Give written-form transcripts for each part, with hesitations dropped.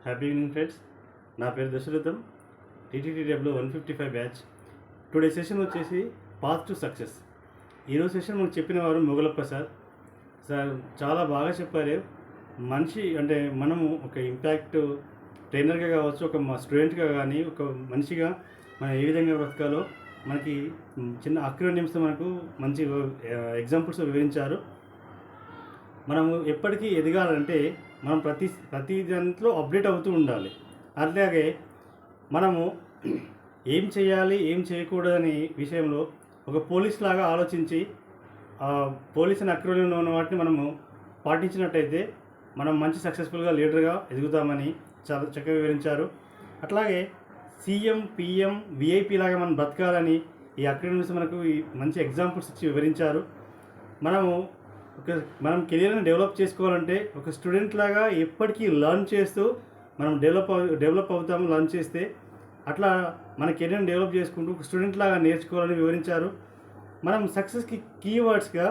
Happy evening friends. నా పేరు Dasaratham, టీటీటీడబ్ల్యూ 155 batch. Today session వచ్చేసి పాత్ టు సక్సెస్. ఈరోజు సెషన్ మనకు చెప్పిన వారు మొగలప్ప సార్. సార్ చాలా బాగా చెప్పారు. మనిషి అంటే మనము ఒక ఇంపాక్ట్ ట్రైనర్గా కావచ్చు, ఒక స్టూడెంట్గా కానీ, ఒక మనిషిగా మనం ఏ విధంగా బ్రతకాలో మనకి చిన్న అక్రోనిమ్స్తో మనకు మంచి ఎగ్జాంపుల్స్ వివరించారు. మనము ఎప్పటికీ ఎదగాలంటే మనం ప్రతి దాంట్లో అప్డేట్ అవుతూ ఉండాలి. అట్లాగే మనము ఏం చేయాలి, ఏం చేయకూడదనే విషయంలో ఒక పోలీస్ లాగా ఆలోచించి పోలీస్ అని అక్రోనింలో ఉన్న వాటిని మనము పాటించినట్టయితే మనం మంచి సక్సెస్ఫుల్గా లీడర్గా ఎదుగుతామని చాలా చక్కగా వివరించారు. అట్లాగే సీఎం, పిఎం, విఐపి లాగా మనం బ్రతకాలని ఈ అక్రోనిమ్స్ మనకు మంచి ఎగ్జాంపుల్స్ ఇచ్చి వివరించారు. మనం కెరీర్ని డెవలప్ చేసుకోవాలంటే ఒక స్టూడెంట్ లాగా ఎప్పటికీ లర్న్ చేస్తూ మనం డెవలప్ అవుతాము. లర్న్ చేస్తే అట్లా మన కెరీర్ని డెవలప్ చేసుకుంటూ ఒక స్టూడెంట్ లాగా నేర్చుకోవాలని వివరించారు. మనం సక్సెస్కి కీవర్డ్స్గా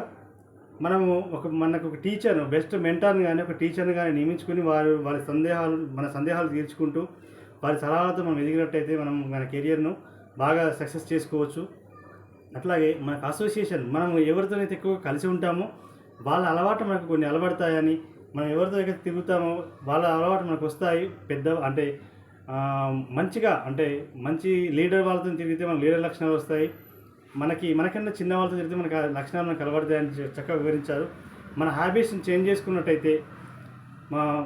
మనము మనకు ఒక టీచర్, బెస్ట్ మెంటర్ని కానీ ఒక టీచర్ని కానీ నియమించుకొని మన సందేహాలు తీర్చుకుంటూ వారి సలహాలతో మనం ఎదిగినట్టయితే మనం మన కెరియర్ను బాగా సక్సెస్ చేసుకోవచ్చు. అట్లాగే మనకు అసోసియేషన్, మనం ఎవరితోనైతే ఎక్కువ కలిసి ఉంటామో వాళ్ళ అలవాటు మనకు కొన్ని అలవడతాయని, మనం ఎవరితో అయితే తిరుగుతామో వాళ్ళ అలవాటు మనకు వస్తాయి. మంచిగా అంటే మంచి లీడర్ వాళ్ళతో తిరిగితే మన లీడర్ లక్షణాలు వస్తాయి. మనకన్నా చిన్న వాళ్ళతో తిరిగితే మనకు లక్షణాలు మనకు అలవడతాయని చక్కగా వివరించారు. మన హ్యాబిట్స్ని చేంజ్ చేసుకున్నట్టయితే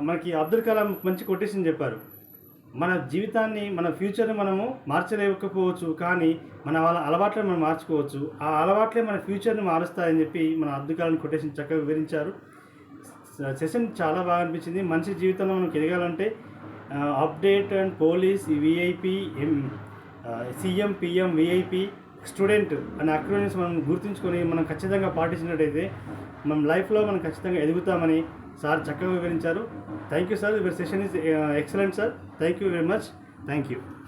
మనకి అబ్దుల్ కలాం మంచి కొటేషన్ చెప్పారు. మన జీవితాన్ని, మన ఫ్యూచర్ని మనము మార్చలేకపోవచ్చు, కానీ వాళ్ళ అలవాట్లను మనం మార్చుకోవచ్చు. ఆ అలవాట్లే మన ఫ్యూచర్ని మారుస్తాయని చెప్పి మన అబ్దుల్ కలాం కొటేషన్ చక్కగా వివరించారు. సెషన్ చాలా బాగా అనిపించింది. మంచి జీవితంలో మనకు ఎదగాలంటే update and police, VIP, CM, PM, VIP, student అనే అక్రోనిమ్స్ మనం గుర్తుంచుకొని మనం ఖచ్చితంగా పాటించినట్టయితే మన లైఫ్లో మనం ఖచ్చితంగా ఎదుగుతామని సార్ చక్కగా వివరించారు. Thank you sir. Your session is excellent sir. Thank you very much. Thank you.